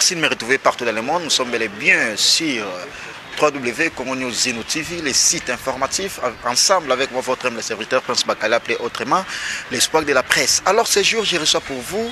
Merci de me retrouver partout dans le monde. Nous sommes bel et bien sur www.congo-news TV, les sites informatifs, ensemble avec moi, votre le serviteur Prince Bakala, appelé autrement l'espoir de la presse. Alors, ce jour, je reçois pour vous,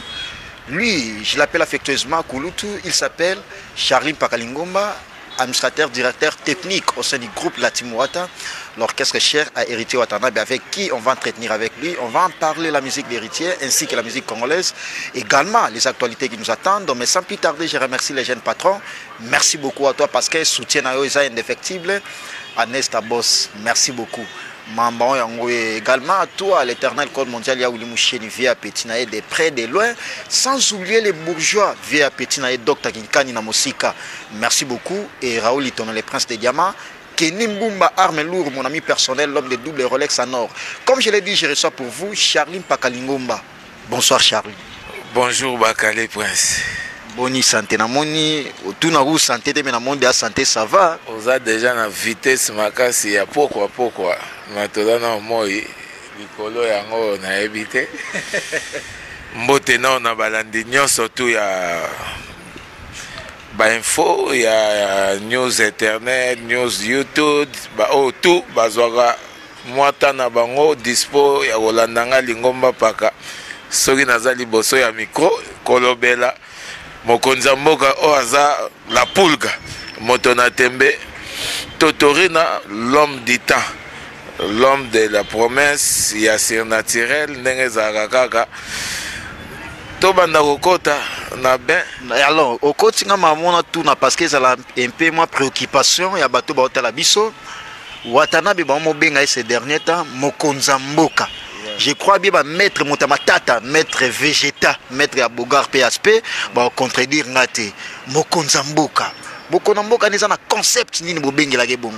lui, je l'appelle affectueusement Kouloutou, il s'appelle Charlie Pakalingomba, administrateur, directeur technique au sein du groupe Latimouata, l'orchestre cher à Héritier Watanabe, avec qui on va entretenir avec lui. On va en parler la musique d'Héritier ainsi que la musique congolaise, également les actualités qui nous attendent. Mais sans plus tarder, je remercie les jeunes patrons. Merci beaucoup à toi parce que soutien à eux est indéfectible. Anesta Boss, merci beaucoup. Mamban yango également à toi, l'éternel code mondial Yaouli Moucheni via Petinae de près de loin, sans oublier les bourgeois via Petinae Dr Kinkani Namosika. Merci beaucoup et Raoul Itono, les princes des diamants. Kenny Mbumba, arme lourde, mon ami personnel, l'homme de double Rolex en or. Comme je l'ai dit, je reçois pour vous Charlie Pakalingomba. Bonsoir Charlie. Bonjour Bakale Prince. Boni santé namoni, tout na vous santé de na monde de santé ça va. Vous êtes déjà na vitesse makasi ya pourquoi matola na moi likolo yango na ebité. Mbote na na balandi nyonso tu ya ba info ya news internet, news YouTube, ba o tout bazwaka mwata na bango dispo ya kolandanga Lingomba paka. Soki nazali boso ya micro kolobela mokonza mboka oaza la pulga motona tembe Totorina, l'homme du temps, l'homme de la promesse, ya surnaturel ndenge za kaka tobanda kokota na ben. Alors okoti nga mamona tout na parce que ça a un peu moins préoccupation ya bato ba hôtel biso Watanabe ba mo benga ces derniers temps mokonza mboka. Je crois bien maître Motamatata, maître Végéta, maître Abogar PSP, va contredire Ngate. Mokonzamboka. Mokonzamboka n'est un concept ni bobengela ke bongo.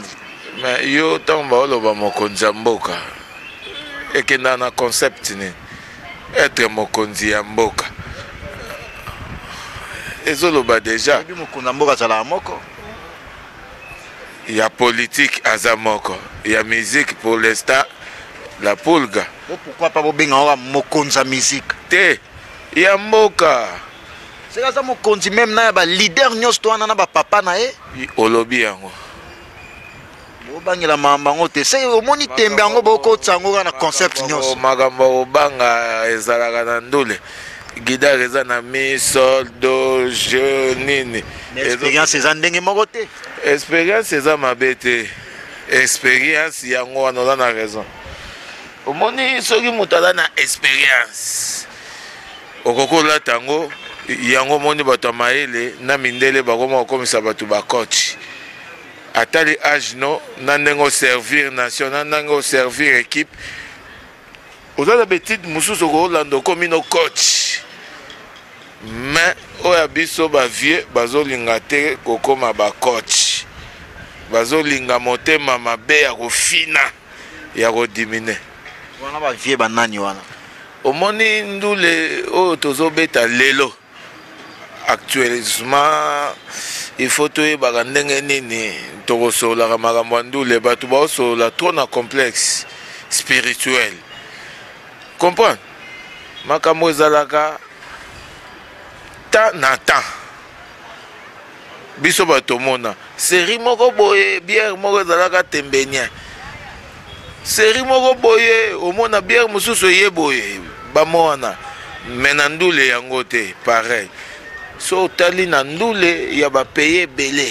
Mais yo tamba oloba Mokonzamboka. Et que na concept ni être mokonzi ya mboka. Ezoloba déjà. Mokonzamboka sala moko. Il y a politique azamoko, il y a musique pour l'instant. La pulga. Pourquoi pas bobenga mokonza musique? Te ya mboka. C'est ça mokonzi même na ba leader nyos to na ba papa na e. Olobi yango. Bobangela mamba ngote. C'est omoni tembe yango boko tsango na concept nyos. Magambo obanga ezalaka na ndule. Guidare eza na mi sol do je nini. Expérience eza ndenge moko te. Expérience eza mabete. Expérience yango wana na raison. Omoni soki mutala na expérience okokola tango yango moni bato maele na mindele bakoma komisa bato ba coach atali âge no na ndengo servir nation na ndengo servir équipe ozala betide mususu kolanda komi no coach mais oya biso ba vieux bazolinga te kokoma ba coach bazolinga motema mabe ya kofina ya kodimine. Wana ba vie banani wana. Omoni ndule o tozobeta lelo. Actuellement il faut to yeba ndenge nini tokosola makambo ndule batu ba osola trop na complexe spirituel. Comprendre? Makambo ezalaka ta na ta. Biso bato mona. Série moko boye bière moko ezalaka tembenien. Série moko boye omona bière mususu ye boye bamona mena ndule yango te pareil so tali na ndule ya ba payer belé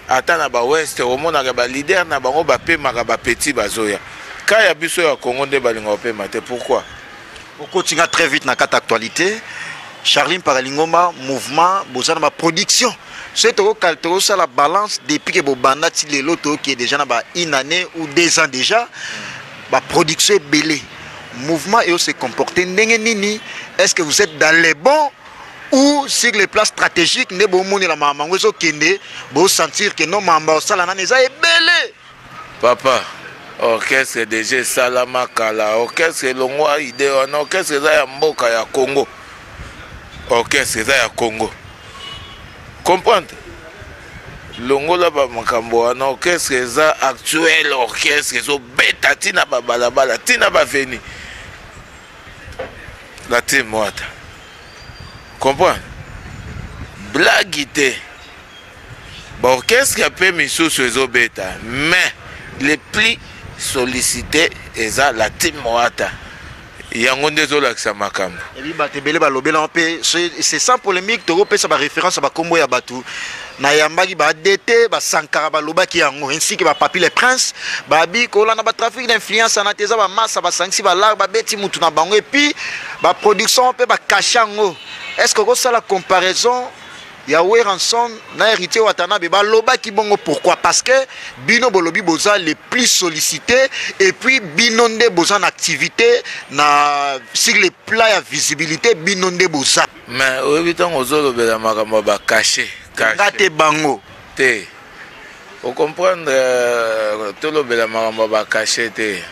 ata na ba west omona ka ba leader na bango ba pemaka ba petit bazoya ka ya biso ya Congo nde balinga opema te. Pourquoi on continue très vite na carte actualité. Charlie Pakalingomba mouvement bozana ma production. C'est au caltero ça la balance depuis que Bobanda ti loto qui est déjà na ba une année ou 2 ans déjà ba production est belé. Mouvement et se comporter ndenge nini? Est-ce que vous êtes dans les bons ou sur les plans stratégiques ne bo moni la mama ngozo kende bo sentir que non mamba sala na neza est belé. Papa orchestre DG Salama Kala orchestre longwa idée on orchestre za ya mboka ya Congo. Orchestre za ya Congo. Comprendre? Longola ba makambo wana orchestre za actuel orchestre zo beta tina ba balabala tina ba veni. La team moata. Comprendre? blague te baorchestre mpe misusu ezobeta mais le plus sollicité eza la team Moata yango nde ezolakisa makambo ebi bato ebele balobela mpe c'est sans polémique tokopesa baréférence ya bakombo ya bato nayambaki badete basankara balobaki yango ainsi ke bapapi le prince babi kolanda batrafic d'influence ana te eza bamasa basangisi balar babeti mutu na bango epuis baproduction mpe bakache yango est-ce que okosala comparaison ya Weranson na héritier Watanabe balobaki bongo pourquoi parce que bino bolobi boza les plus sollicités et puis bino nde boza en activité na sur les plans ya visibilité bino nde boza mais oyebi ntango ozolobela makambo bakache ngate bango te ocomprendre tolobela makambo bakache te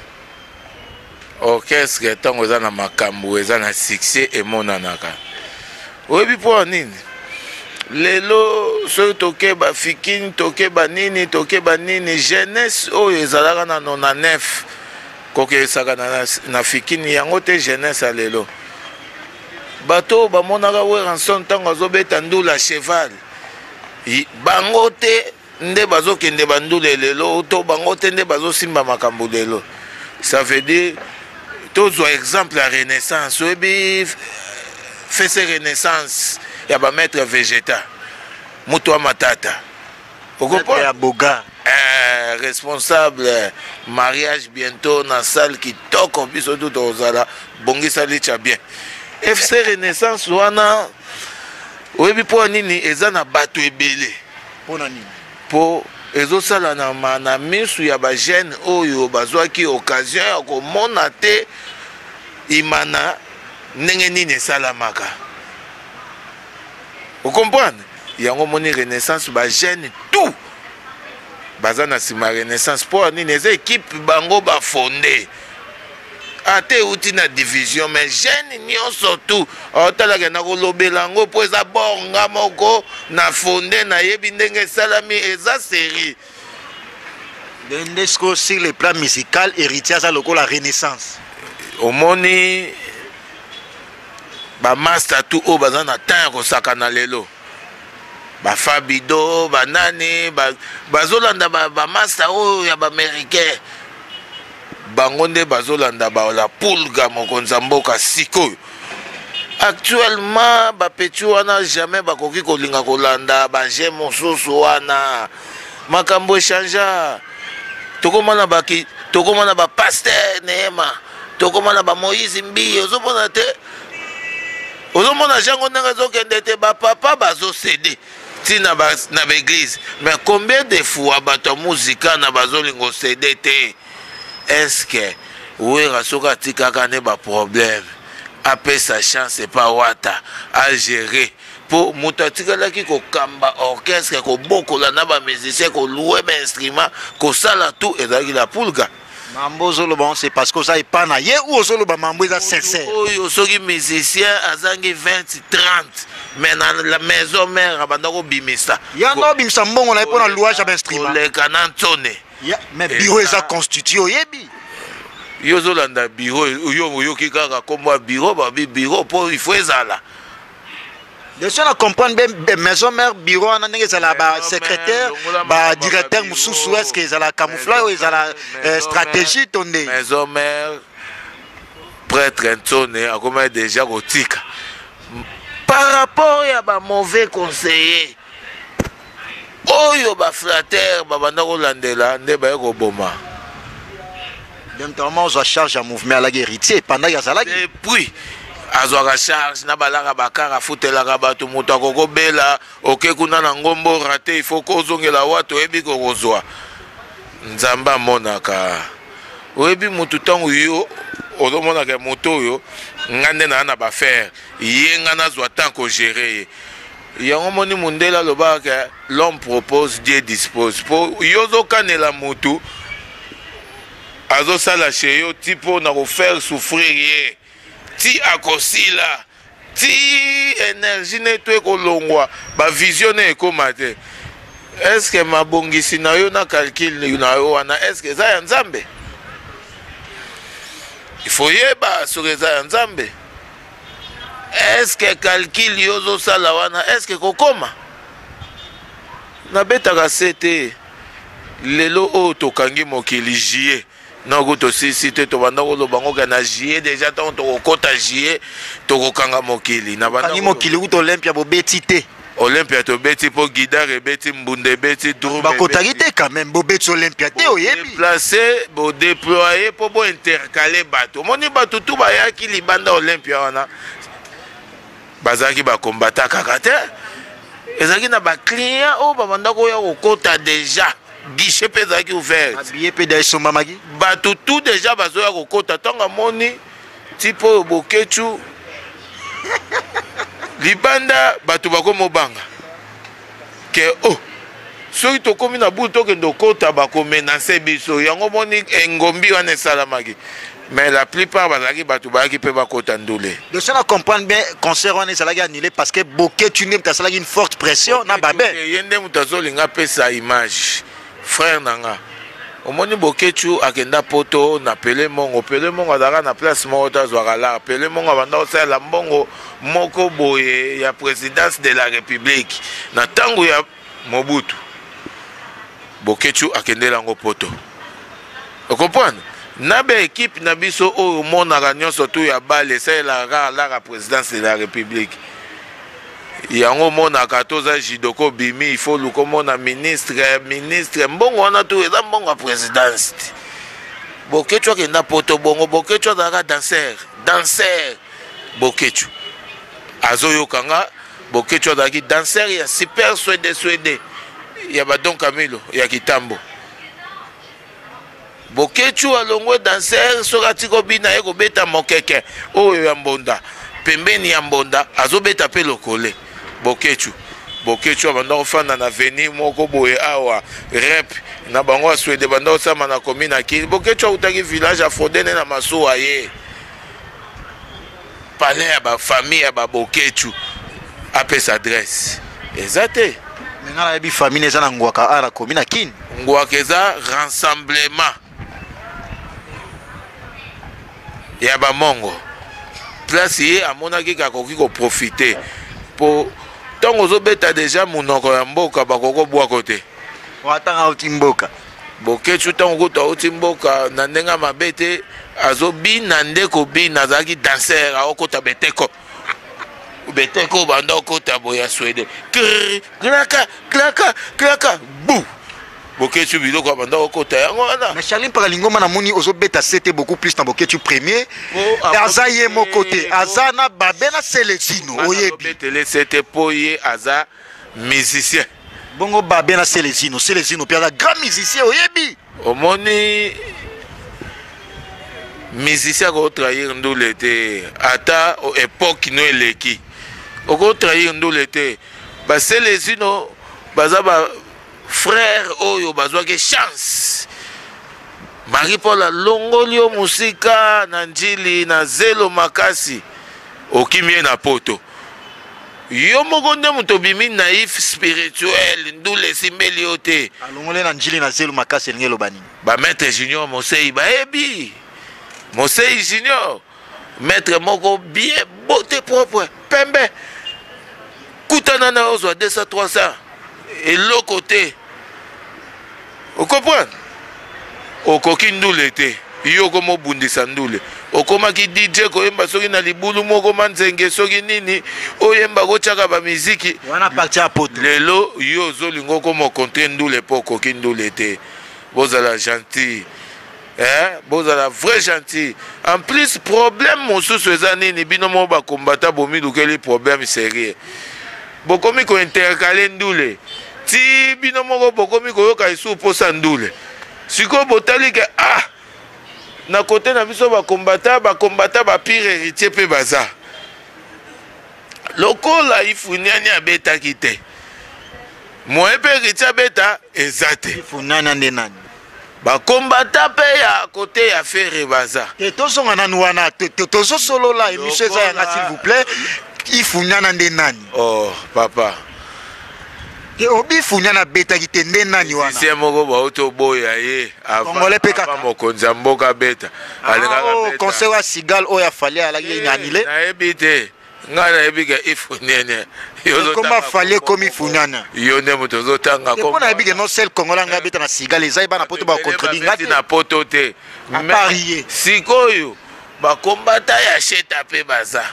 orchestre ntango eza na makambo eza na succès emonanaka oyebi mpo nini lelo soki tokeba fikini tokeba nini jeunesse oyo ezalaka na 99 kokesaka na fikini yango te jeunesse ya lelo bato bamonaka Weranson ntango azobeta ndula cheval bango te nde bazokende bandula lelo to bango te nde bazosimba makambo lelo ça veut dire tozwa exemple ya renaissance oyebi fese renaissance ya ba maître végétal mutu wa matata ya boga responsable mariage bientôt na salle kitoko biso tout ozala bongisa licha bien FC renaissance wana oyebi po nini eza na bato ebele pona nini po ezosala na misu ya ba jeune oyo bazwaki occasion ya komona te imana ndenge nini esalamaka. Vous comprenez? Il y a un moment renaissance, ba jeune tout. Bazana sima renaissance pour ni les équipes bango ba fondé. Ate outi na division mais jeune nyon surtout. Otala ke na kolobelango po eza bonga moko na fondé na yebi ndenge salami eza série. Ndesco sur le plan musical héritier ça loko la renaissance. Omoni ba master tout o bazana temps ko sakana lelo ba fabido ba nani bazolanda ba master o ya ba américain bango nde bazolanda ba la pulga mokonza mboka siko actuellement ba petit wana jamais bakoki kolinga kolanda ba je mosusu wana makambo echanja tokomana ba pasteur Neema tokomana ba Moïse Mbi ozomona te ozomona jango ndenge zokende te ba papa bazo céder tina na l'église mais combien de fois bato muzika na bazolingo céder te est-ce que wera soka tikaka ne ba problème après sa chance pas wata à gérer pour mutatikala ki ko kamba orchestre ko bokola na ba musicien ko louer ba instrument ko sala tout ezaki la pulga mambo zoloba c'est parce que ça est pas na ye ou zoloba mambo eza sincère oyo soki musicien azangi 20 30 mais na la maison mère abandako bimisa yando bimisa mbongo na epona louage ba instrument le canon tonne mais bureau eza constitué oyebi yo zolanda bureau yo kikaka komba bureau ba bureau pour il faut ezala. Je suis à comprendre bien maison mère bureau en anglais c'est la secrétaire ba directeur mususu est-ce que c'est la camouflage ou c'est la stratégie tonné maison mère prêtre tonné a comme déjà gotika par rapport à ba mauvais conseiller oyo ba frater ba banda ko landela nde ba ko boma notamment on charge un mouvement à la héritier pendant ya zala et puis azwaka charge na balaka bakara futelaka bato moto akokobela oke kuna na ngombo rate il faut kozongela wato oyebi kokozwa nzambe amonaka oyebi motu ntango yo ozomonaka moto oyo nga nde na bafere ye nga nazwa temps kogere ye yango moni mundela alobaka l'homme propose Dieu dispose po yo ozokanela motu azosala chez yo ti mpo na kofaire souffrir ye ti akosila ti énergie neto ekolongwa ba vision ekoma te est-ce que mabongisi na yo na calcul na yo wana est-ce que za ya nzambe il faut yeba soki eza ya nzambe est-ce que calcul yozo sala wana est-ce que kokoma na betaka sete lelo o tokangi mokili jie na goto sisi te to banda ko bango kana jie déjà tant to kokota jie to kokanga mokili na banda kangi mokili uto Olympia bo beti te Olympia to beti po guidare beti mbunde beti drum ba kotaki te quand même bo beti Olympia te oyebi placer bo déployer po bo intercaler bato moni bato tout ba yaki libanda Olympia wana bazaki ba combattant kaka te ezaki na ba client o ba banda ko ya kokota déjà guichet pezaki ouvert habillé pe da somba magi bato tout déjà bazoya kokota tonga moni tipo bokechu libanda bato bakomo banga ke soki tokomi na butu tokende okota bakomenase biso yango moni engombi wana esalamaki mais la plupart bazalaki bato bayaki mpe bakota ndule de ça na comprendre bien concert wana ezalaki annulé parce que Boketu nde mutu asalaki une forte pression na babe ye nde mutu azolinga apesa image frère nanga omoni Boketu akenda poto na Pele Mongo azalaka na place moko to azwaka lar Pele Mongo abanda kosalela mbongo moko boye ya présidence de la république na ntango ya Mobutu Boketu akendela yango poto okomprendre na be équipe na biso oyo monaka nyonso tu ya bale esalelaka lara présidence de la république yango monaka toza jidoko bimi il faut lukomona ministre mbongo wana tu eza mbongo ya présidence Boketu akenda poto bongo Boketu azalaka danser Boketu azoyokanga Boketu azalaki danser ya super swede ya badon Camilo ya kitambo Boketu alongwe danser soka tiko bina ye kobeta mokeke oyo ya mbonda pembeni ya mbonda azobeta pe lokole Boketu abanda kofanda na veni moko boye awa rep na bango ya Swede banda kosama na commune akili Boketu autaki village ya Fodene na masuwa ye palais ya bafamille ya baboketu apesa adresse eza te menga nayebi famille eza na ngwaka ara commune akini ngwaka eza rassemblement ya bamongo place ye amonaki kakoki koprofite po ntongo ozobeta deja monoko ya mboka bakokobwako te watanga auti mboka Boketu ntango kuta auti mboka na ndenge mabe te azobina nde kobina azalaki danser aokota beteko banda okota boya Swede klaka bu Boketu biloko banda okota yango wana mais Charline Paralingoma na moni ozobeta c'était beaucoup plus na Boketu premier aza ye moko te aza na babe na Selezino oyebi betele c'était po ye aza musicien bongo babe na Selezino pe aza grand musicien oyebi omoni musicien ko trahir ndule te ata époque no eleki oko trahir ndule te ba Selezino baza ba frère oyo bazwaki chance Marie Paul alongoli o musika na njili na zelo makasi okimie na poto yo moko nde moto bimi naïf spirituel ndule simbeli yo te alongoli na njili na zelo makasi elingi eloba nini ba maître junior Mosei bayebi Mosei junior maître moko bien beauté propre pembe kutana na ozwa 200-300 eloko te okomprendre okoki ndule te yo komobundisa ndule okomaki DJ koyemba soki na libulu moko manzenge soki nini oyemba kotiaka bamiziki wana parti ya poto lelo yo ozolinga okomokontre ndule po okoki ndule te bozala gentil bozala vrai gentil en plus problème mosusu eza nini bino mo bakombata bomilukeli problème sérieux bokomi kointercale ndule ti bino moko bokomi koyoka esu posa ndule siko botali ke na kote na biso bakombata bapire héritier pe baza lokola ifuniani abetaki te moye pe héritier abeta eza te ifunani ande nani bakombata pe ya kote ya fere baza tozonga nani wana tozosolola émission eza yanga s'il vous plaît ifunyana nde nani papa obifunyana betaki te nde nani wana sie moko bauto boya ye Congolais pe kaka mokonzi ya mboka beta concert wa Sigal oyo afali alaki anile nayebi te ngana ebika ifunyene comment fallait comme ifunyana yone moto zotanga comme on a ebika no sel congolais nga beta na siga les aiba na poto ba contredire ngati na poto te parier sikoyo ba kombata ya cheta pe baza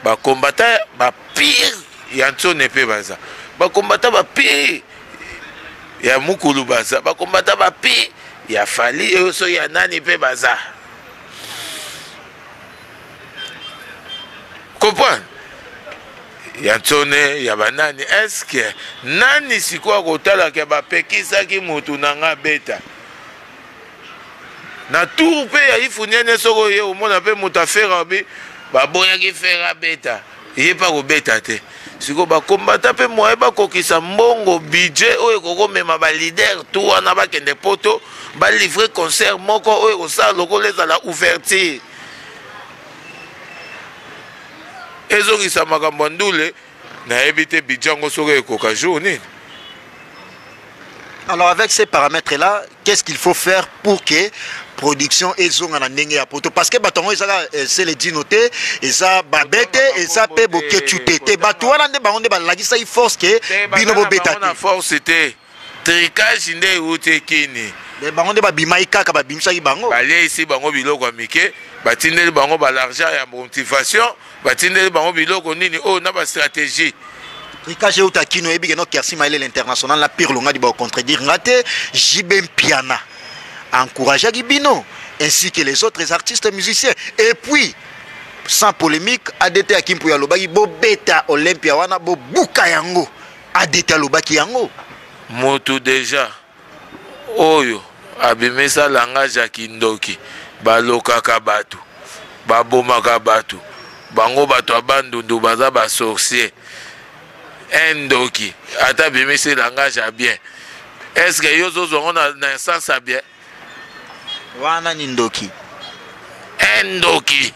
ba kombata ba pire ya ntone pe baza ba kombata ba pire ya mukulu baza ba kombata ba pire ya fali yoso ya nani pe baza comprendre ya ntone ya banani eske nani sikoa kotala ke bapekisaki mutu nanga beta na tour pe ya ifunyene soko ye omona pe mutu afera bi baboyaki fera beta ye pa kobeta te siko bakombata pe moye bakokisa mbongo budget oyo kokomema balider tu wana bakende poto balivre concert moko oyo kosala lokola ezala ouverture ezongisa makambo ndule nayebi te bijango soko ekoka jour nini. Alors avec ces paramètres là, qu'est-ce qu'il faut faire pour que production ezonga na ndenge ya poto parce que batongo ezala c'est les dinoté eza babete eza pe boketute te bato wana nde bango nde balagisa i force ke bino bobeta te force te tricage nde ute kini de bango nde babimai kaka babimisaki bango bale ici bango biloko ya mike batindeli bango ba l'argent ya motivation batindeli bango biloko nini o na ba stratégie tricage uta kino ebi no Kersi Maele l'international la pire longa di ba contredire ngate Jibem Piana encourager Gibino ainsi que les autres artistes musiciens et puis sans polémique ADT Akimpu ya lobaki bo beta Olympia wana bo buka yango ADT lobaki yango moto déjà oyo abimesa langage ya kindoki balokaka batu babomaka batu bango bato abandundu baza ba sorcier endoki ata bimesa langage ya bien est-ce que yo zozongo na sens ya bien wana ni ndoki endoki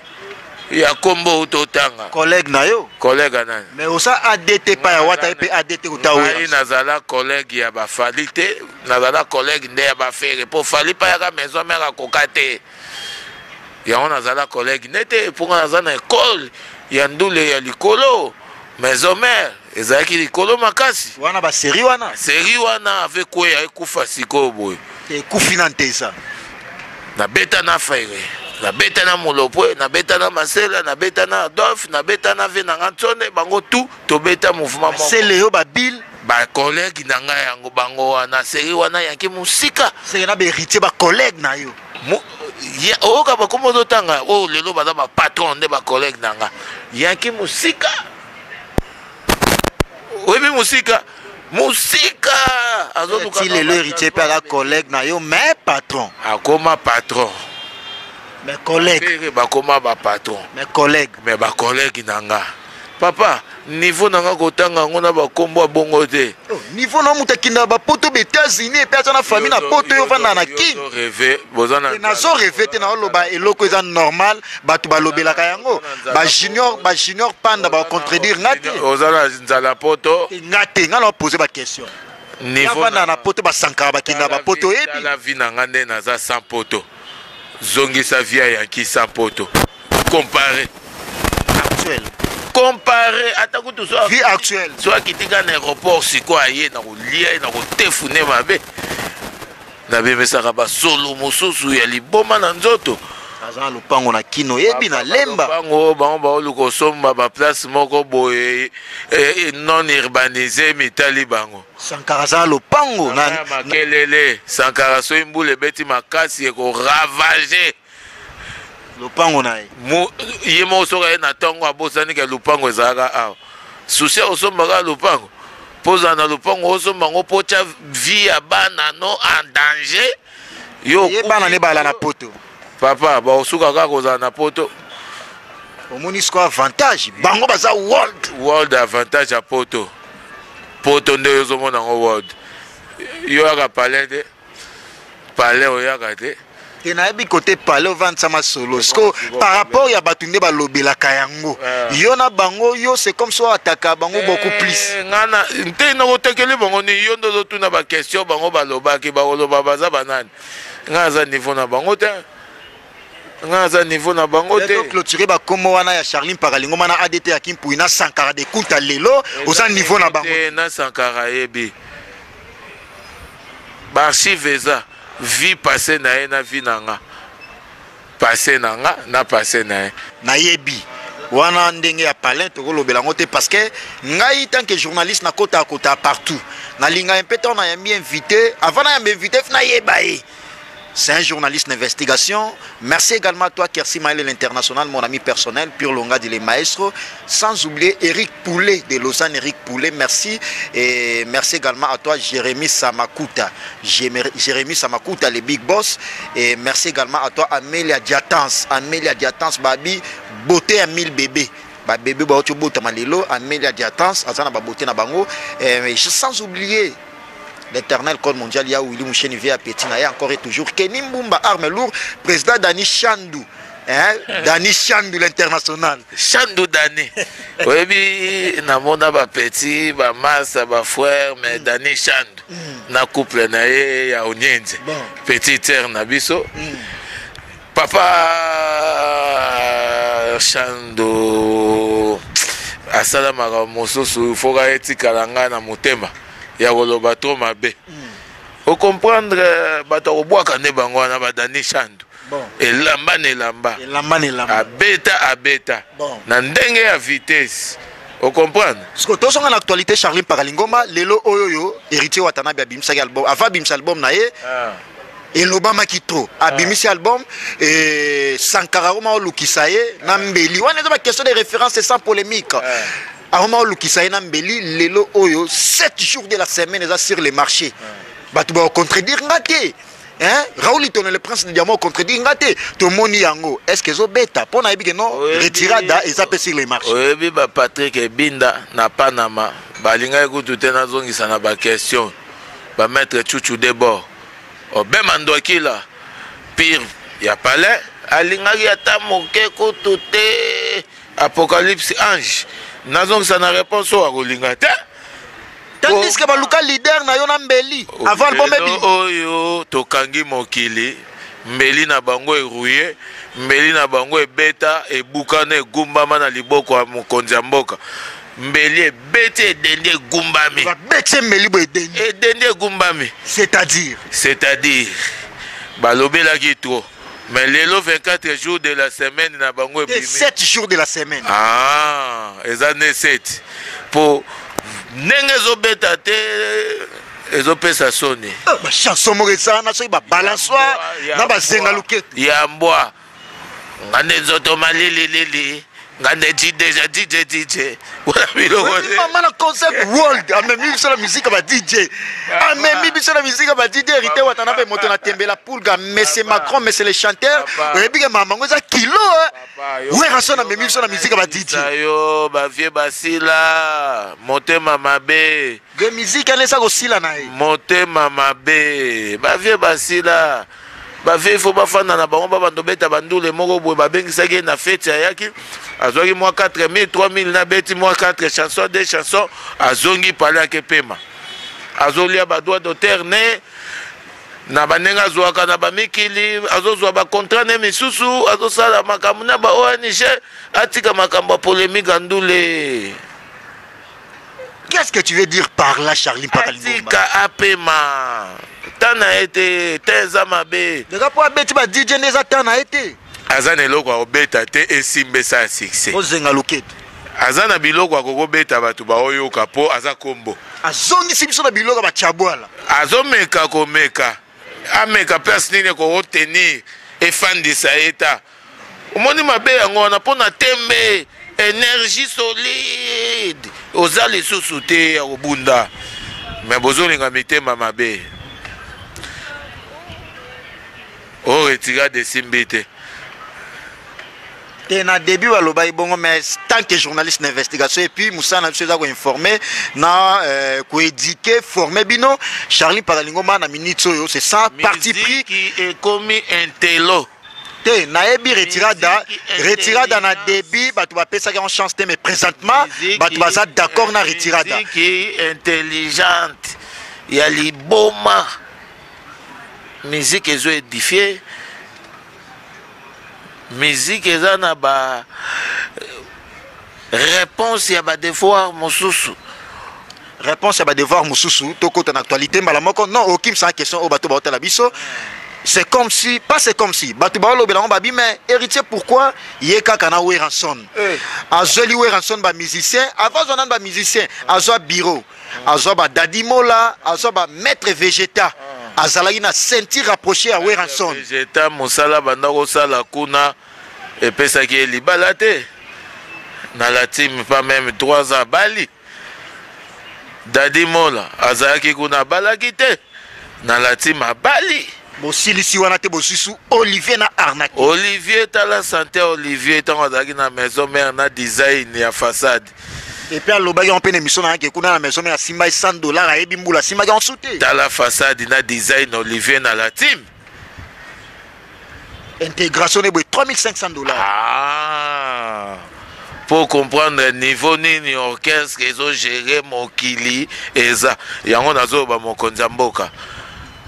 ya kombo utotanga collègue na yo collègue nani mais osa ADT pa ya wata pe ADT utawe nazala collègue ya ba falite nazala collègue nde ya ba fere po fali pa ya ka maison mère akokate ya on nazala collègue nete pour nazala na école ya ndule ya likolo maison mère ezalaki likolo makasi wana ba série wana avec quoi ya ekufa siko boy ekufi na ntesa na beta na fere na beta na molopwe na beta na masela na beta na Adolphe na beta na venanga ntone bango tout to beta mouvement moko c'est Léo Babil ba collègue na nga yango bango wana série wana yanki musika c'est na ba héritier ba collègue na yo ya oka ba komodo tanga o lelo baza ba patron de ba collègue na nga yanki musika oyebi musika azoluka si lelo héritier pe la collègue na yo mais patron akoma patron mais collègue bakoma ba patron mais collègue nanga papa niveau nanga kotanga ngona bakombo bongo te niveau na muta kinda ba poto be États-Unis et personne na famille na poto yo vanda na kin na zo rêver te na loba eloko eza normal batu balobelaka yango ba junior panda ba contredire ngati ozala nzala poto ngate ngala poser ba question niveau na poto ba sankara ba kinda ba poto ebi la vie na ngande na za sans poto zongisa via yanki sans poto comparé attends tout ça vie actuelle soit qui tinga na aéroport siko aye na kolia na kotefune mabe na bemesaka ba solo mosusu ya liboma na nzoto aza lupango na kino yebi na lemba bango bango luko somba ba place moko boye non urbanisé mitali bango Sankara za lupango na makelele Sankara so imbule beti makasi eko ravager lupango na ye mo soka na tongo abosani ke lupango ezalaka awa susi osombaka lupango poza na lupango osomba ngo pocha vie ya bana no en danger yo bana ne bala na poto papa ba osuka kaka kozala na poto omoni siko avantage bango baza world avantage ya poto nde yozomona ngo world yo yaka palais de palais oyaka te te nayebi kote palais ovansama solo siko par rapport ya bato nde balobelaka yango yo na bango yo c'est comme so ataka bango beaucoup plus ngana nte na kotekeli bango ni yo ndo zotuna ba question bango balobaki bakoloba baza banani nga aza niveau na bango te ngaza niveau na bango te clôturer ba komo wana ya Charline Paralingo mana ADT ya Kimpuina Sankara de Kunta lelo oza niveau na bango na Sankara yebi ba archive eza vie passé na vie nanga passé nanga na passé na yebi wana ndenge ya palin tokolobela ngote parce que ngai tant que journaliste na kota partout na linga un peu ton na yambi invité avant na yambi invité na yebaye. C'est un journaliste d'investigation. Merci également à toi, Kersi Maël, l'international, mon ami personnel, Pure Longa de les maestros. Sans oublier Eric Poulet de Lausanne, Eric Poulet, merci. Et merci également à toi, Jérémy Samakuta. Jérémy Samakuta, le big boss. Et merci également à toi, Amélia Diatans. Amélia Diatans, Babi, beauté à 1000 bébés. Bébé, Amélia Diatans, Azana Baboté na Bango. Et sans oublier l'éternel code mondial, il y a Willy Moucheni via Pétina, il y a encore et toujours Kenny Mbumba, arme lourd, président Dani Chandou. Hein? Dani Chandou, l'international. Chandou Dani. Oui, namona ba petit, ba massa, ba frère, mais Dani Chandou. Na couple na ye ya onyenze. Petit terre na biso. Papa Chandou. Asala maka mosusu, foka etikala nga na motema. Ya koloba to mabe. O comprendre bato obwaka ne bango na badani Chandou. Elamba nelamba. Abeta. Na ndenge ya vitesse. O comprendre? Parce que tous sont en actualité Charline Paralingoma, lelo oyoyo héritier watana bi abimisa album. Avant abimisa album na ye. Et l'Obama qui trop abimisi album et Sankara Oma Lukisaye Nambeli. On est dans la question des références sans polémique. Aroma Lukisaye Nambeli lelo oyo 7 jours de la semaine sur les marchés. Batu ba contredire ngate. Hein? Raoul Itono le prince de diamant contredire ngate. To moni yango. Est-ce que zo beta pour na bi non retirada et ça peut sur les marchés. Oui, ba Patrick Binda na Panama. Ba linga ekutu tena zongisa na ba question. Ba mettre Chuchu Debord. Obemando kila pire ya palais alingaki ata moke kotute apocalypse ange nazong ça na réponse au akolinga te tandis que baluka leader na yo na Mbeli avant album ebi oyo tokangi mokili Mbeli na bango erouye Mbeli na bango ebeta ebukana egumbama na liboko ya mokonzi ya mboka Mbeli ebete edende egumbami bete Mbeli bo edende egumbami c'est-à-dire balobelaki trop mais lelo 24 jours de la semaine na bango ebimi 7 jours de la semaine eza ne 7 pour ndenge ezobeta te ezopesa soni chanson moresa na so ba balançoire na bazenga luketu ya mbwa ngane nzoto malililili ngane DJ voilà biloko maman na concept world amemi biso la musique ba DJ amemi biso la musique ba DJ hérité watana pe moto na tembela pulga mais c'est Macron mais c'est les chanteurs et puis maman ngoza kilo ouais rason amemi biso la musique ba DJ yo ba vie basila motema mabe de musique anesa ko sila na ye motema mabe ba vie basila ba vie faut ba fana na bango ba bando beta bandule moko boye ba bengisaki na fête yaki azongi moi 4000 3000 na beti moi 4 chansons 2 chansons azongi pala ke pema azolia ba droit d'auteur ne na banenga zwaka na ba mikili azozwa ba contrat ne misusu azosala makambo na ba ONG atika makambo polémique andule. Qu'est-ce que tu veux dire par là Charline Paralingoma? Atika apema tana été tenza mabe le rapport abeti ba DJ neza tana été azana eloko obeta te esimbe sa succès ozenga loketo azana biloko akokobeta bato baoyoka po aza kombo azongisi biso na biloko bachabwala azomeka komeka ameka place nini kotenir efandisa eta omoni mabe yango wana mpona tembe énergie solide oza lisusu te ya kobunda me bozolinga mitema mabe oretira desimbi te na début baloba ibongo mais tant que journaliste d'investigation et puis Moussa na biso ko informer na ko éduquer former bino Charline Paralingoma na minute oyo c'est ça parti pris qui est commis intello te na ebi retirada na début batu ba pesa en chance te mais présentement batu baza d'accord na retirada qui intelligente ya liboma musique ezo édifier musique eza na ba réponse ya ba devoir mosusu. Réponse à ba devoir mosusu to kota na actualité mbala moko non aucune sans question au bateau ba hôtel biso. C'est comme si, pas c'est comme si, bateau ba lo belango babi mais héritier pourquoi yeka kana Weranson. Azoli Weranson ba musicien, avant on ba musicien, azo bureau, azo ba dadimola, azo ba maître végéta. Azalaki na sentir rapproché à Weranson. Végéta mosala bandako sala kuna epesaki libala te. Na la team pas même 3 ans bali. Dadi Mola azalaki kuna balaki te na la team bali. Bosilisi wana te bosusu Olivier na arnaque. Olivier tala santé Olivier tango azalaki na maison mère na design ya façade. Et puis alobaki on peine émission na kuna na maison mère simba $100 a ebimbula simba en sauté. Tala façade na design Olivier na la team. Intégration de $3500. Ah. Pour comprendre le niveau nini orchestre qu'ils ont géré mokili eza yango nazo ba mokonza mboka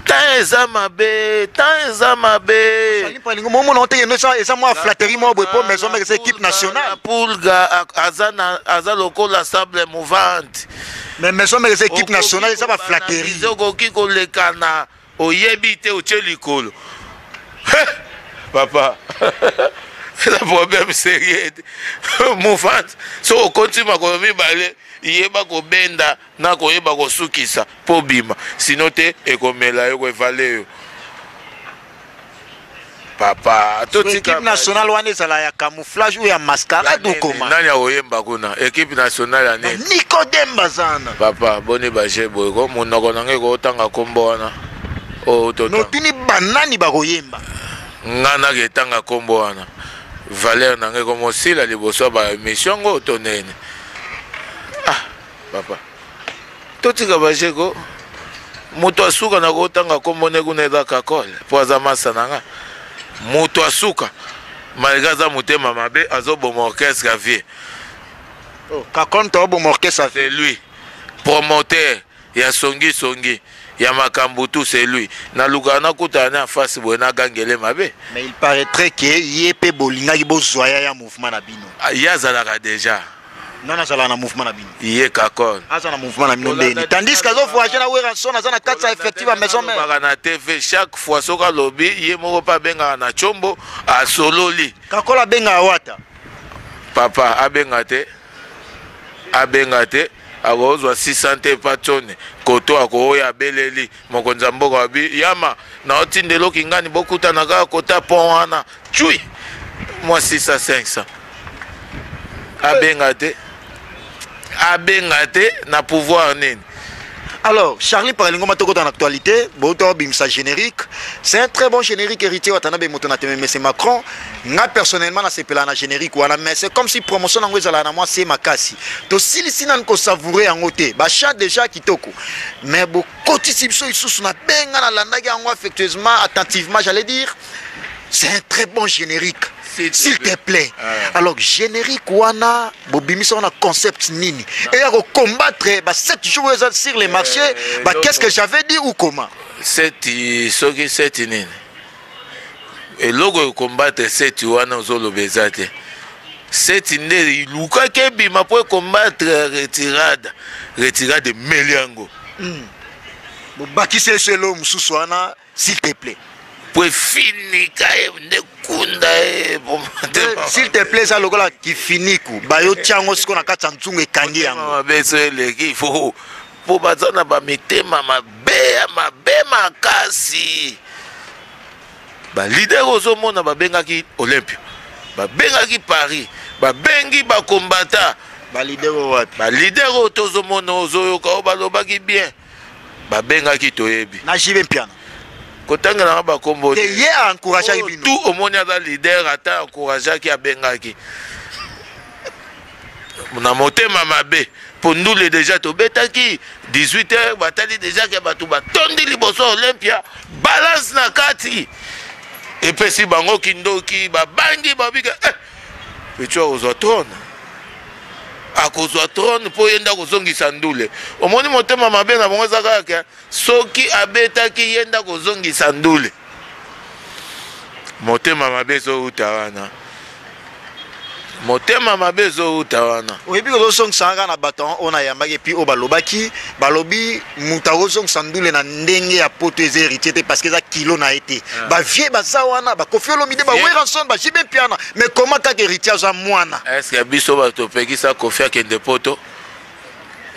ta eza mabe sali palingo momo na te no eza moi flatterie mo bopo maison mais équipe nationale pulga azana lokola sable mouvante mais maison mais équipe nationale eza ba flatterie okoki kolekana oyebi te otie likolo papa. Le problème sérieux. Mouvante. Si on continue à aller, il y a ko benda na ko yeba ko sukisa po bima. Sinon te e ko mela yo ko valeur. Papa, toute équipe nationale wana ezala ya camouflage ou ya mascarade ou comment? Nani oyemba kuna équipe nationale ane. Nicodème Bazana. Papa, boni ba jebo ko monoko nange ko tanga kombo wana. O toto. No tuni banani ba koyemba. Ngana ke tanga kombo wana. Valeur nange comme aussi la liboso ba émission ngo tonene. Ah papa. Toti ka bajeko. Moto asuka na ko tanga kombo ne kuna za kakole. Poza masa nanga. Moto asuka. Malgaza mutema mabe azobo orchestre vie. Oh, kakon to bo orchestre c'est lui. Promoteur ya songi. Ya makambutu c'est lui. Na lugana kutana en face bona gangele mabe. Mais il paraîtrait que yepé bolinga ki bozoya ya mouvement na bino. Ya zalaka déjà. Non azala na mouvement na bino. Yé kakon. Azala na mouvement na bino ndeni. Tandis que zo voyager na Weranson azana 4 effectifs à maison mère. Baka na TV chaque fois soka lobby yé moko pa benga na chombo a sololi. Kakola benga wata. Papa abengate. Akozwa 600 patone koto akoya beleli mokonza mboka abi yama na otindelo kingani bokuta na ka kota pon wana chui moi 600 500 abengate na pouvoir nini. Alors, Charlie Paralingo Matoko dans l'actualité, Boto Bimsa générique. C'est un très bon générique héritier Watanabe Motonateme, mais c'est Macron. Moi, personnellement, je sais pas générique, mais c'est comme si promotion en Wezala, moi, c'est Makasi. Donc, si les sinan ko savourer en côté, bah, chat déjà Kitoko. Mais bon, côté Sibso, ils sont na benga na landaga en affectueusement, attentivement, j'allais dire. C'est un très bon générique. S'il te plaît. Alors, générique, wana, bobimisa, on a concept nini. Et à combattre 7 joueurs sur les marchés, qu'est-ce que j'avais dit ou comment? 7 nini. Et logo combattre 7 wana zolo bezate. 7 nini, luka kebi ma pour combattre retirade Meliango. Baki c'est l'homme sous wana, s'il te plaît. Pour finir s'il te plaît ça lokola qui finit ku bayo tiango siko na kata nzungu ekangi yango beso eleki faut pour bazana ba mitema mabe makasi ba leader ozomona babengaki Olympia babengaki Paris babengi ba combattant ba leader wapi ba leader otozomona ozoyoka balobaki bien babengaki toyebi na jibe mpiana kotanga na ba kombo te ye encourager bino tout omoni aza leader ata encourager ki abengaki na motema mabe pondule déjà tobetaki 18h batali déjà ke batu batondi liboso Olympia balance na kati epesi bango kindoki babangi babika pecho ozotona akozwa trône po yenda kozongisa ndule omoni motema mabe na bango ezaka kaka soki abetaki yenda kozongisa ndule motema mabe ezouta wana motema mabe ezouta wana oyebi kozongisa kaka na bato oyo nayambaki epi oyo balobaki balobi moto akozongisa ndule na ndenge ya poto eza héritier te parce que eza kilo na ye te bavie baza wana bakofi olomide baweranson bajibe piana mais koma kaka héritier aza mwana estce biso bato topekisa kofi akende poto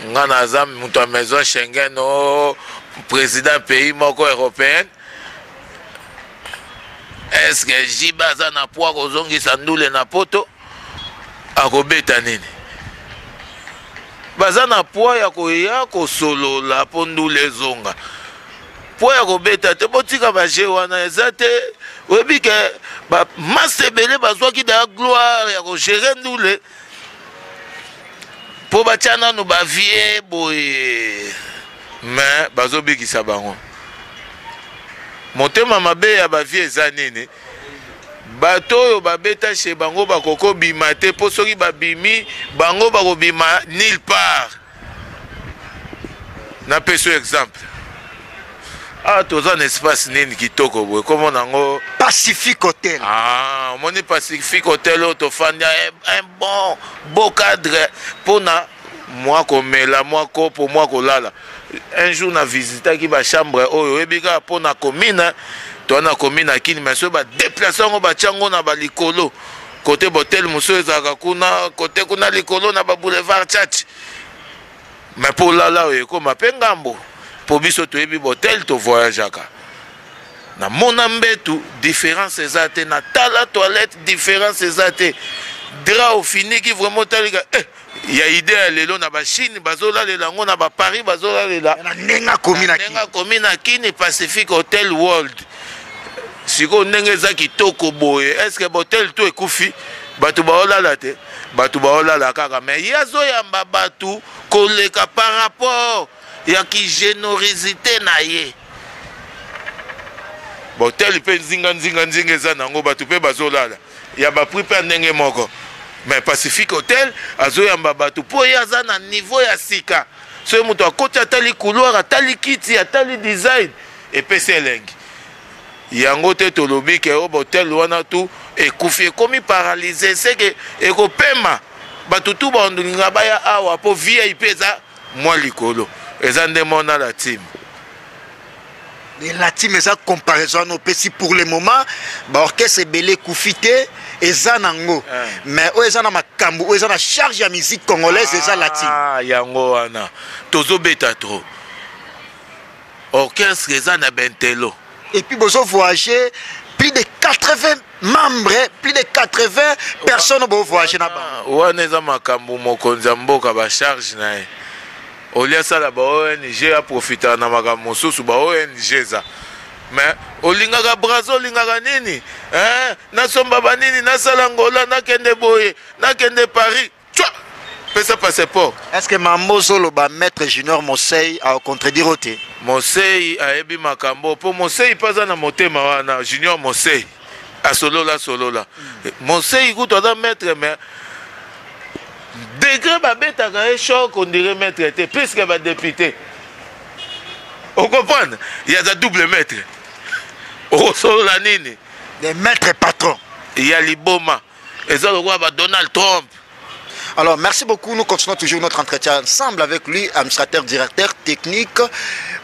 nga naza moto ya maison Schengen o président pays moko européen est-ce que jibe aza na poa kozongisa ndule na poto akobeta nini baza na poa ya koya kosolola mpo ndule ezonga poa ya kobeta te botika baje wana eza te oyebi ke bamase ebele bazwaki da gloire ya kogere ndule mpo batya nano bavie boye me bazobikisa bango motema mabe ya bavie eza nini bato oyo babeta chez bango bakoko bima te mpo soki babimi bango bakobima nulle part napeso exemple toza na espace nini kitoko boye komo nango Pacific Hotel omoni Pacific Hotel oyo tofandi un beau cadre mpona mwa komela mwa kopo mwa kolala un jour na visitaki bachambre oyo oyebi kaka mpona commune toana commune akini mais soki badeplace yango batyango na balikolo kote botel mosusu ezalaka kuna kote kuna likolo na baboulevard Tchatch mais mpo olala oyo ekoma mpe ngambo mpo biso toyebi botel tovoyageaka na mona mbetu différence eza te na tala toilette différence eza te dra ofiniki vraiment otalika ya ide ya lelo na bachine bazolalela yango na baparis bazolalela na ndenge akomi na kini Pacific Hotel World sikoyo ndenge eza kitoko boye estce botel to ekufi bato baolala te bato baolala kaka mais ye azoyamba bato koleka par rapport ya kigénérosité na ye botel mpe nzinga eza nango bato mpe bazolala ya bapri mpe ndenge moko mais Pacific Hotel azoyamba bato mpo ye aza na niveau ya sika soki moto akoti atali couloir atali kiti atali design epesi elengi yango te tolobi ke o botel wana tu ekufi ekomi paralyse seke ekopema bato tu baondolinga baya awa mpo vie mpe eza mwa likolo eza nde mona la team la team eza comparaison no pesi pour le moment baorchestre ebele ekufi te eza nango mais oyo eza na makambo oyo eza na charge ya musique congolaise eza la team yango wana tozobeta trop orchestre eza na bentelo et puis bozo voyager plus de 80 membres plus de 80 personnes bo voyager na ba wana eza makambo mokonzi ya mboka bacharge na ye olia sala ba ONG aprofita na makambo mosusu ba ONG eza mais olingaka brazo olingaka nini nasomba banini nasala ngola nakende boye nakende Paris pesa passeport est-ce que Mambozo loba maître Junior Mosei a contredire te Mosei ayebi makambo po Mosei paza na motema wana Junior Mosei solola Mosei kuto aza maître mais degré babetaka ye choc on dirait maître te puisque ba député on comprend il y a double maître solola nini des maîtres patrons il y a liboma eza lokwa ba Donald Trump. Alors, merci beaucoup. Nous continuons toujours notre entretien ensemble avec lui, administrateur, directeur technique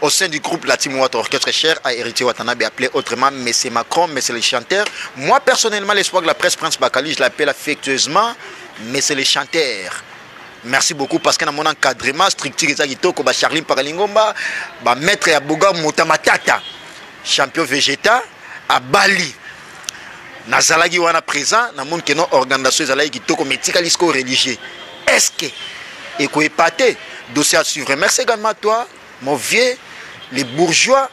au sein du groupe La Team Watt Orchestre cher à Héritier Watanabe, appelé autrement Messé Macron, Messé le chanteur. Moi, personnellement, l'espoir de la presse Prince Bakali, je l'appelle affectueusement Messé le chanteur. Merci beaucoup parce que dans mon encadrement, structure Kitoko, Charline Paralingomba, maître Abouga Moutamatata, champion végétal à Bali. Nazalagi wana présent na monde que non organisation ezalaki kitoko metika lisco religieux est-ce que eko épaté dossier à suivre. Merci également à toi mon vieux les bourgeois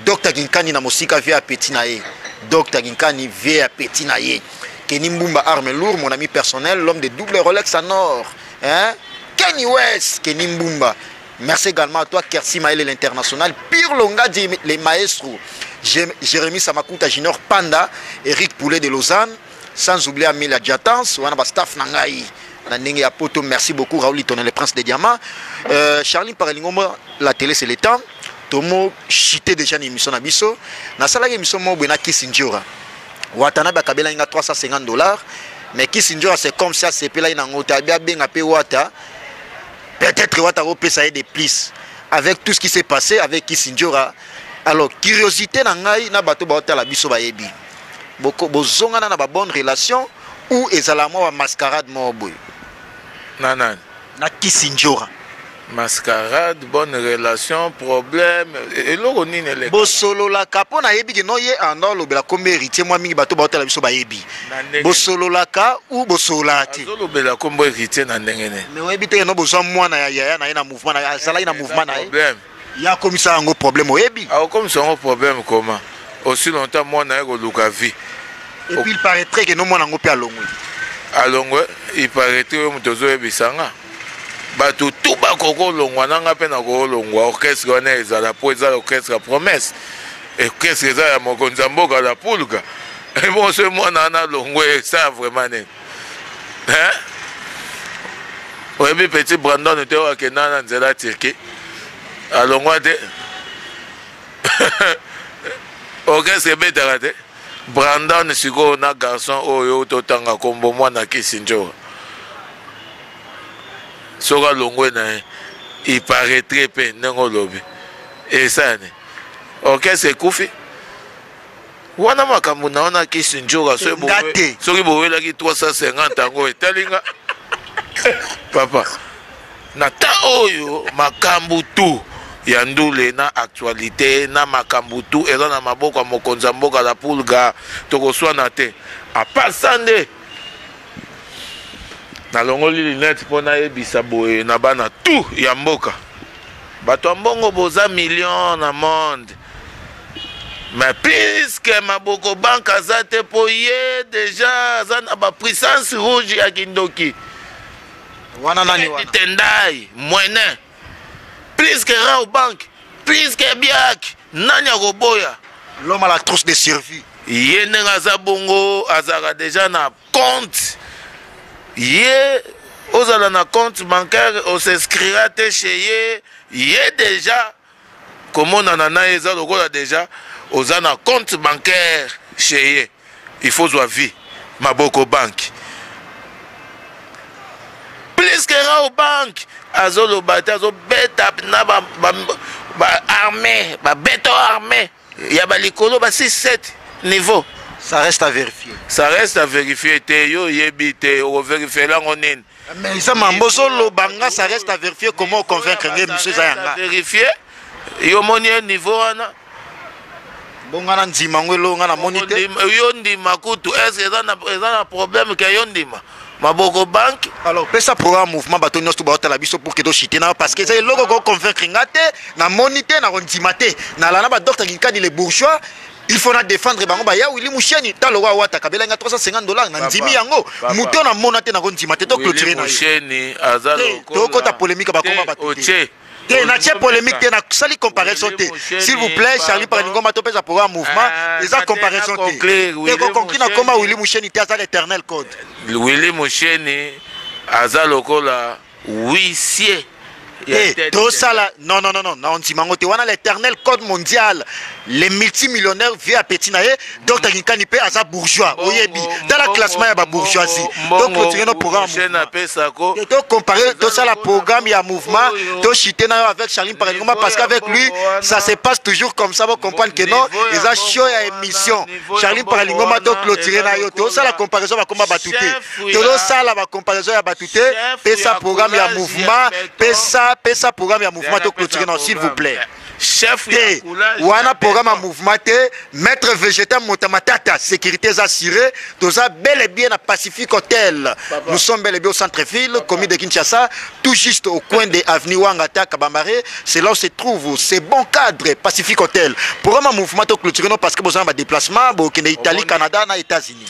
Dr Ginkani na mosika via petit naé Dr Ginkani via petit naé Kenny Mbumba arme lourd mon ami personnel l'homme de double Rolex en or Kenny West Kenny Mbumba. Merci également à toi Kersi Maël l'international Pire Longa les maestros Jérémy Samakuta Junior Panda, Eric Poulet de Lausanne, sans oublier Amélia Djatans, on a staff Nangaï, Nanenge Apoto, merci beaucoup Raoul Itonen, le prince de diamants. Charline Paralingomba, la télé c'est le temps. Tomo chité déjà une émission Nabiso. Na sala émission mo bena Kissinjora. Watana Bakabela inga $350. Mais Kissinger, c'est comme ça, c'est là, il a bien appelé Wata. Peut-être Wata va payer des plus. Avec tout ce qui s'est passé avec Kissinger. Alors, curiosité, na bato ba la biso ba yebi. Boko bozonga na ba bonne relation ou ezalamo wa mascarade mo boy. Nanan. Na Kissinger. Mascarade, bonne relation, problème. Et l'eau ni ne Bosolo la capo na yebi no ye andor lo bela comme héritier moi mingi bato ba la biso ba yebi. Bosolo la ka ou bosolati. Bosolo bela comme héritier na ndengene. Mais yebi te no bozo mwana ya na mouvement na sala ina mouvement na problème. Il y a comme ça un problème au yebi. Ah comme ça un problème comment? Aussi longtemps moi na ko luka vie. Et puis il paraîtrait que no mwana ngo pe alongwe. Alongwe, il paraîtrait que mutozo ebisanga. Bato tout ba koko longwa nanga pe na ko longwa orchestre wana ezala po ezala orchestre promesse. Et orchestre ezala ya mokonza mboka la pulga. Et bon ce mwana na longwe ça vraiment né. Hein? Oyebi petit Brandon était wa kenana nzela Turquie. Alongwa te. Orchestre betara te. Brandon siko na garçon oyo totanga kombo mwana Kissinger. Soka longwe na il paraîtrait pe nengo lobi. Et ça ne. Orchestre kufi. Wana makambo na ona Kissinger so bo. Soki bo wela ki 350 ngo etalinga. Papa. Na ta oyo makambo tu ya ndule na actualité na makambo tu eza na maboko ya mokonza mboka la pulga tokoswana te. Apasande. Na longoli linete pona ebisa boye na bana tout ya mboka. Bato mbongo boza million na monde. Mais puisque maboko banque azate po ye déjà za na ba puissance rouge ya Kindoki. Wana nani wana? Tendai mwene. Puisque Rao Bank, puisque Biak, nani roboya. L'homme à la trousse de survie. Yene ngaza bongo azara déjà na compte. Yé, ozala na compte bancaire, on s'inscrira chez yé déjà, comme on en a eza lokola déjà, oza na compte bancaire chez yé. Il faut jouer vie, Maboko Bank. Plus que Rao Bank, azolo bata, azo beta na ba armée, ba béton armé, ya ba likolo ba 6-7 niveau. Ça reste à vérifier. Ça reste à vérifier. Yo yebite, on vérifie là on est. Mais ça mambozo lo banga, ça reste à vérifier comment convaincre monsieur Zayanga. Vérifier. Yo moni niveau ana. Bongana nzimango lo ngana monite. Yo ndima kutu est-ce que un problème que yo ndima. Maboko Bank. Alors, pesa programme mouvement bato nyos ba la biso pour que do chité na parce que ça logo ko convaincre ngate na monite na ndimate. Na la na ba docteur Ginkani les bourgeois. Il faut défendre bango ba ya Willy Moucheni ta lowa wata kabela nga $350 na ndimi yango muto na monate na ndimate to clôturer na Moucheni azalo ko to ta polémique ba koma bato. Te na tie polémique te na sali comparaison te. S'il vous plaît, Charlie Paralingoma to pesa programme mouvement, les a comparaison te. Te ko conclure na koma Willy Moucheni te azal éternel code. Willy Moucheni azalo kola huissier. Tout ça là, non, on dit l'éternel code mondial, les multimillionnaires via à petit naïe, donc t'as une pe à bourgeois, oyebi, dans la classement il y a bourgeoisie. Donc pour tirer nos programmes, donc comparer tout ça la programme il y a mouvement, donc chiter avec Charline Paralingoma parce qu'avec lui ça se passe toujours comme ça, vous comprenez que non, ils ont show à émission. Charline Paralingoma donc clôturer na yo, tout ça la comparaison va comment batouter, tout ça la comparaison va batouter, pesa programme il y a mouvement, pesa programme ya mouvement de clôturer non s'il vous plaît. Chef wana programme à mouvement maître végétal Montamatata sécurité assurée tous ça bel et bien à Pacific Hotel. Nous sommes bel et bien au centre-ville commune de Kinshasa tout juste au coin de avenue Wangata Kabamare, c'est là où se trouve ces bons cadres Pacific Hotel. Programme à mouvement de clôturer non parce que besoin de déplacement au Italie, Canada, na États-Unis.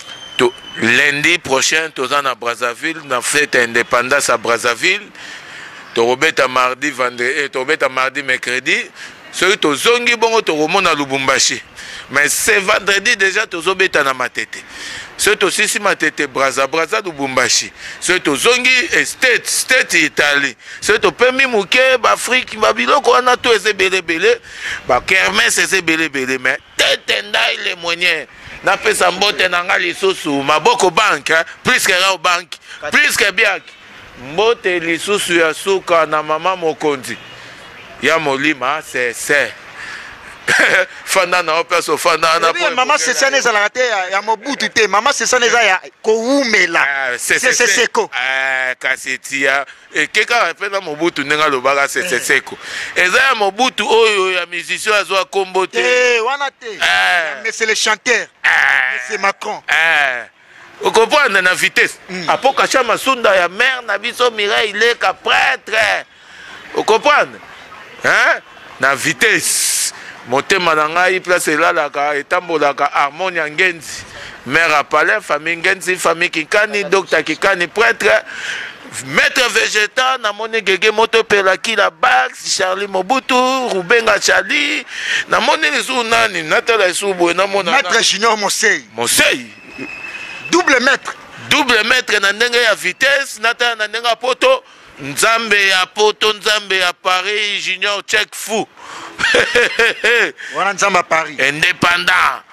Lundi prochain tous en à Brazzaville, na fête indépendance à Brazzaville. Torobeta mardi vendredi, torobeta mardi mercredi. Celui to zongi bongo to remona Lubumbashi. Mais c'est vendredi déjà to zobeta na matete. Celui to sisi matete Brazza Lubumbashi. Celui to zongi state Italie. Celui to pemi muke ba Afrique ba biloko wana to eze belé. Ba kermesse eze belé mais tetendai les moyens. na pesa mbote na nga lisusu maboko banque plus que rao banque plus que biak mbote lisusu ya suka na mama mokonzi ya molima c'est fanda na opeso fanda na maman c'est ça neza la te ya mobutu te maman c'est ça neza ya koumela c'est seko kasetia keka pena mobutu nenga lobaka c'est seko eza ya mobutu oyo ya musicien azwa kombo te wana te mais c'est le chanteur c'est Macron vous comprenez na vitesse apoka chama sunda ya mère na biso Mireille Leka prêtre vous comprenez hein na vitesse motema na ngai place elalaka etambolaka harmonia ngenzi mère à palais famille ngenzi famille Kikani docteur Kikani prêtre maître végétal na moni gege moto pelaki la Bax Charlie Mobutu Rubenga Charlie na moni lisu nani natala subo na mona maître Junior Mosei double maître na ndenge ya vitesse natala na ndenge ya poto nzambe ya poto nzambe ya Paris Junior check fou wana nzamba Paris indépendant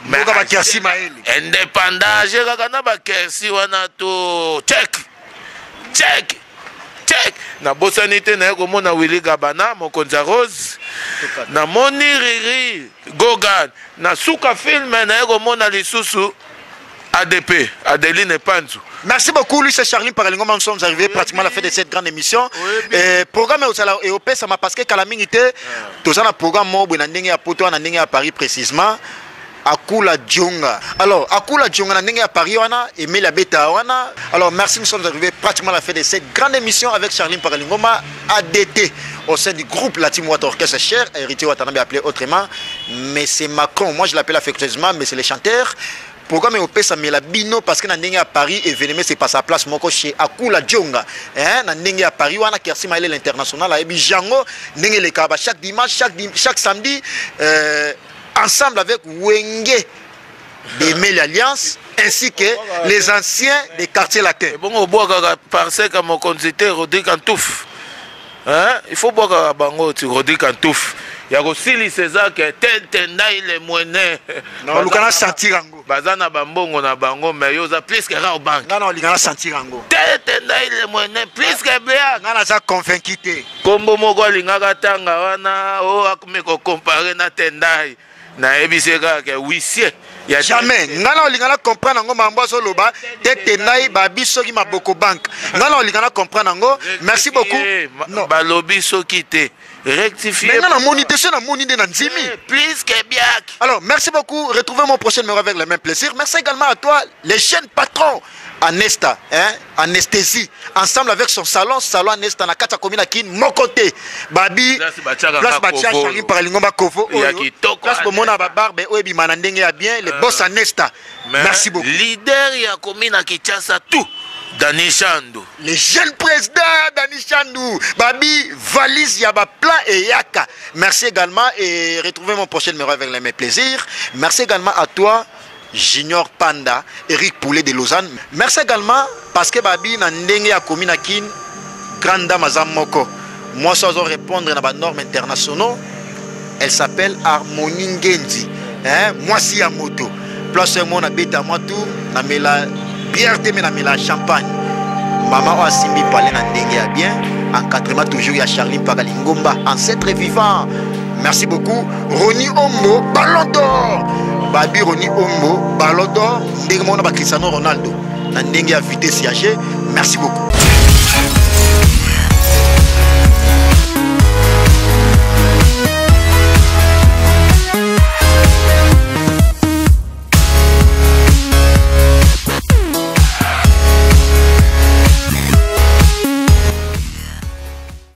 mais ba Kersi Maeli indépendant je kaka ba Kersi wana to check na bosanité na ko mona Willy Gabana mokonza Rose na moni Riri Gogan na suka film na ko mona lisusu ADP Adeline Panzu. Merci beaucoup, lui c'est Charline Paralingoma. Nous sommes arrivés pratiquement à la fin de cette grande émission. Programme et au ça m'a parce que Calamité, tout ça, le programme Mobo, Nandenge à Poto, Nandenge à Paris précisément. Akula Djonga. Alors, Akula Djonga, Nandenge à Paris, et Mela Beta. Alors, merci, nous sommes arrivés pratiquement à la fin de cette grande émission avec Charline Paralingoma, ADT, au sein du groupe Latin Water Orchestre cher, héritier Watanabe appelé autrement, mais c'est Macron. Moi, je l'appelle affectueusement, mais c'est les chanteurs. Programme au pesa mais la bino parce que na à Paris événement c'est pas sa place moko chez Akula Djonga hein na à Paris wana Kersi Maele l'international et Jango ndenge le kaba chaque dimanche chaque samedi ensemble avec Wenge de l'Alliance ainsi que les anciens des quartiers latins bon au bois parce que mon consulté Rodrigue Antouf hein il faut boire bango tu Rodrigue Antouf ya kosili César que tentenda ile mwene non lukana sentir ango bazana bambongo na bango mais yoza plus que rao bank non lingana sentir ango tentenda ile mwene plus que bia ngana za convaincu te kombo moko lingaka tanga wana o akumeko comparer na tendai na ebiseka ke huissier ya jamais ngana lingana comprendre ngo mambo so loba tendai ba biso ki maboko bank ngana lingana comprendre ngo merci beaucoup non ba lobi so kité rectifier. Mais non, plus que bien. Alors, merci beaucoup. Retrouvez mon prochain numéro avec le même plaisir. Merci également à toi, les jeunes patrons. Anesta, hein, anesthésie, ensemble avec son salon Anesta, na kata komina kin, mon côté, Babi, place Batia, Charline Paralingoma Kovo, place Bomona Babarbe, Oebi Manandenge a bien, les boss Anesta. Merci beaucoup. Leader ya komina Kinshasa tout. Dani Chandou. Le jeune président Dani Chandou. Babi, valise, yaba plein et yaka. Merci également et retrouvez mon prochain numéro avec les mêmes plaisirs. Merci également à toi, Junior Panda, Eric Poulet de Lausanne. Merci également parce que Babi n'a ndenge ya komina kin grande dame Azamoko. Moi, ça dois répondre à la normes internationaux. Elle s'appelle Harmonie Ngenzi. Hein? Moi, si à moto. Place moi, on habite à moi tout. Na mela bière te mena mela champagne. Maman a simbi parler na ndenge ya bien. Encadrement toujours ya Charline Paralingoma, ancêtre vivant. Merci beaucoup. Roni Ombo, Ballon d'Or. Babi Roni Ombo, Ballon d'Or. Ndenge mona ba Cristiano Ronaldo. Na ndenge ya vitesse siager. Merci beaucoup.